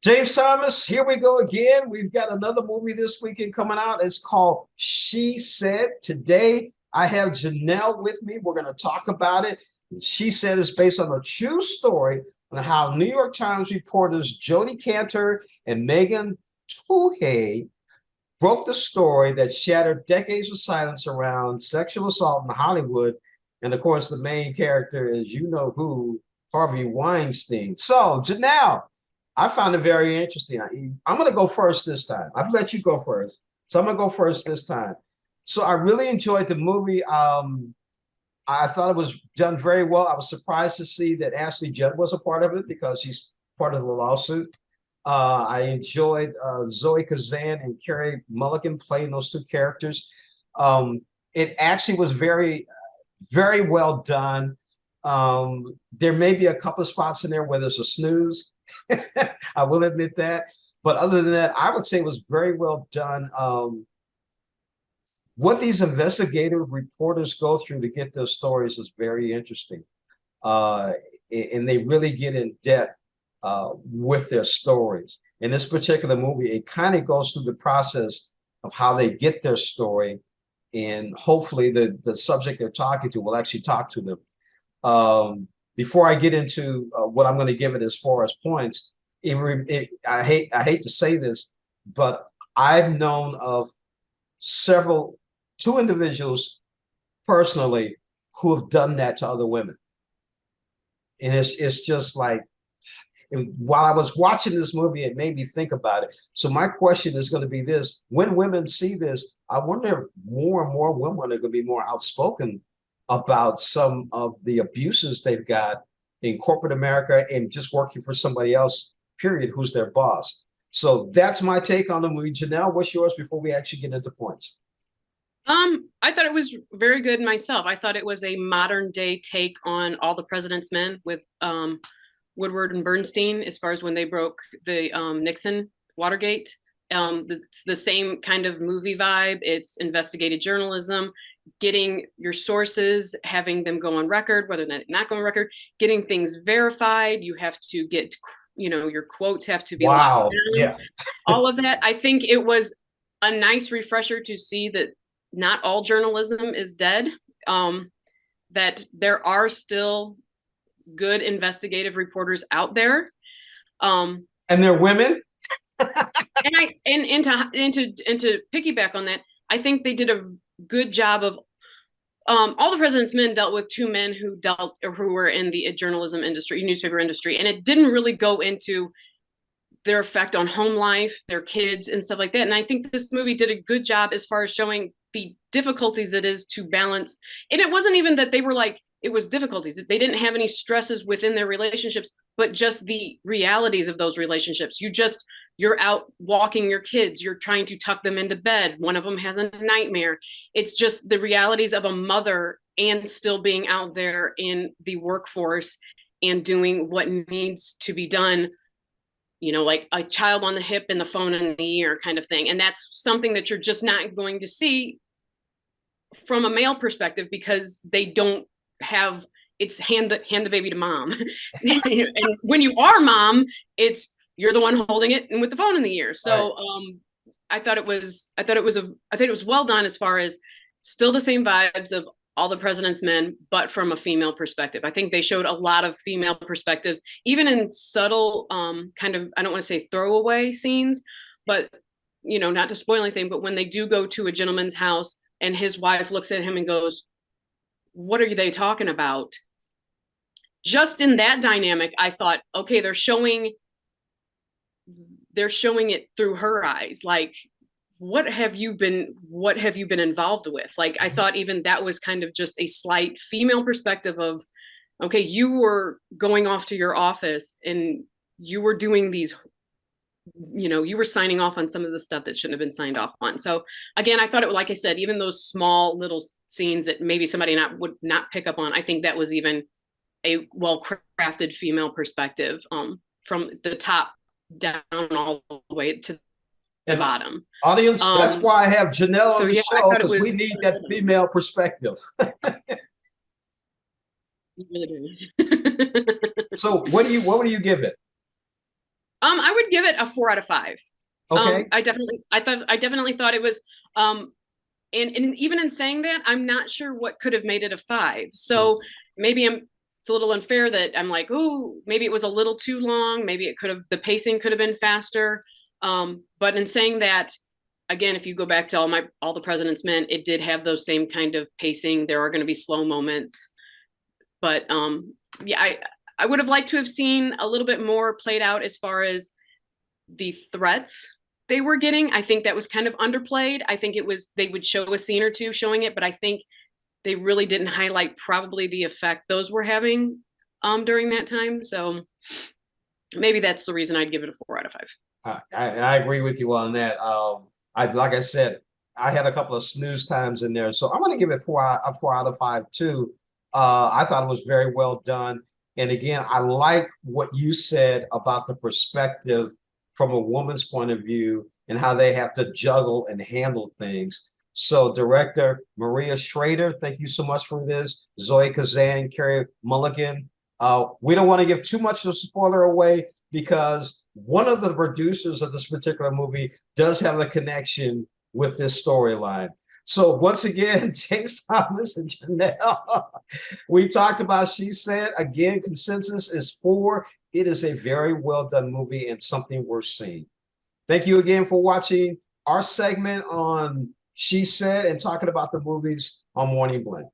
James Thomas, here we go again. We've got another movie this weekend coming out. It's called She Said. Today, I have Janelle with me. We're going to talk about it. She Said is based on a true story on how New York Times reporters Jodi Kantor and Megan Twohey broke the story that shattered decades of silence around sexual assault in Hollywood. And of course, the main character is you know who, Harvey Weinstein. So, Janelle, I found it very interesting. I'm going to go first this time. I've let you go first. So I'm going to go first this time. So I really enjoyed the movie. I thought it was done very well. I was surprised to see that Ashley Judd was a part of it because she's part of the lawsuit. I enjoyed Zoe Kazan and Carey Mulligan playing those two characters. It actually was very, very well done. There may be a couple of spots in there where there's a snooze. I will admit that. But other than that, I would say it was very well done. What these investigative reporters go through to get those stories is very interesting. And they really get in depth with their stories. In this particular movie, it kind of goes through the process of how they get their story. And hopefully the subject they're talking to will actually talk to them. Before I get into what I'm going to give it as far as points, I hate to say this, but I've known of two individuals personally who have done that to other women, and it's just like while I was watching this movie, it made me think about it. So my question is going to be this: when women see this, I wonder if more and more women are going to be more outspoken about some of the abuses they've got in corporate America and just working for somebody else, period, who's their boss. So that's my take on the movie. Janelle, what's yours before we actually get into points? I thought it was very good myself. I thought it was a modern day take on All the President's Men with Woodward and Bernstein, as far as when they broke the Nixon Watergate. It's the same kind of movie vibe. It's investigative journalism, getting your sources, having them go on record, whether they're not going on record, getting things verified. You have to get, your quotes have to be locked Wow. down. Yeah. All of that. I think it was a nice refresher to see that not all journalism is dead. That there are still good investigative reporters out there. And they're women. And to piggyback on that, I think they did a good job of All the President's Men dealt with two men who were in the journalism industry, newspaper industry, and it didn't really go into their effect on home life, their kids, and stuff like that. And I think this movie did a good job as far as showing the difficulties it is to balance. And it wasn't even that they were like, it was difficulties. They didn't have any stresses within their relationships, but just the realities of those relationships. You're out walking your kids, you're trying to tuck them into bed. One of them has a nightmare. It's just the realities of a mother and still being out there in the workforce and doing what needs to be done, like a child on the hip and the phone in the ear kind of thing. And that's something that you're just not going to see from a male perspective because they don't have, it's hand the baby to mom. And when you are mom, you're the one holding it and with the phone in the ear. So I thought it was well done as far as still the same vibes of All the President's Men, but from a female perspective. I think they showed a lot of female perspectives, even in subtle kind of, I don't want to say throwaway scenes, but not to spoil anything, but when they do go to a gentleman's house and his wife looks at him and goes, "What are they talking about?" Just in that dynamic, I thought, okay, they're showing it through her eyes. Like, what have you been involved with? Like, I thought even that was kind of just a slight female perspective of, okay, you were going off to your office and you were doing these, you were signing off on some of the stuff that shouldn't have been signed off on. So again, I thought like I said, even those small little scenes that maybe somebody would not pick up on, I think that was even a well-crafted female perspective, from the top down all the way to the And bottom. audience, that's why I have Janelle on the show, I because we need that female perspective. So what do you give it? I would give it a 4 out of 5. Okay. I definitely thought it was, and even in saying that, I'm not sure what could have made it a 5. So maybe it's a little unfair that I'm like, oh, maybe it was a little too long. Maybe the pacing could have been faster. But in saying that, again, if you go back to all the President's Men, it did have those same kind of pacing. There are going to be slow moments, but yeah, I would have liked to have seen a little bit more played out as far as the threats they were getting. I think that was kind of underplayed. I think they would show a scene or two showing it, but I think they really didn't highlight probably the effect those were having during that time. So maybe that's the reason I'd give it a 4 out of 5. I agree with you on that. Like I said, I had a couple of snooze times in there, so I'm going to give it a 4 out of 5 too. I thought it was very well done, and again, I like what you said about the perspective from a woman's point of view and how they have to juggle and handle things. So, director Maria Schrader, thank you so much for this. Zoe Kazan, Carey Mulligan. We don't want to give too much of a spoiler away because one of the producers of this particular movie does have a connection with this storyline. So once again, James Thomas and Janelle, we talked about She Said. Again, consensus is 4. It is a very well done movie and something worth seeing. Thank you again for watching our segment on She Said and talking about the movies on Morning Blend.